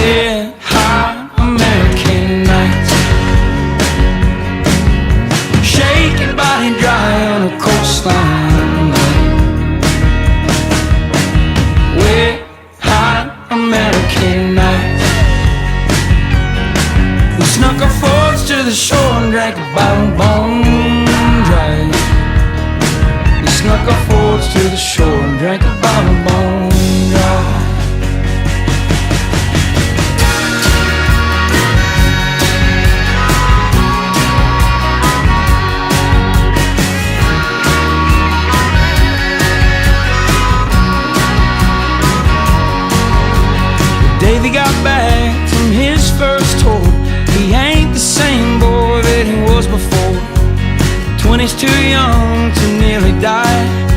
We're hot American nights, shake your body dry on a coastline. We're hot American nights. We snuck our forks to the shore and drank a bottle bone dry. We snuck our forks to the shore and drank a bottle bone dry. Davey got back from his first tour. He ain't the same boy that he was before. 20's too young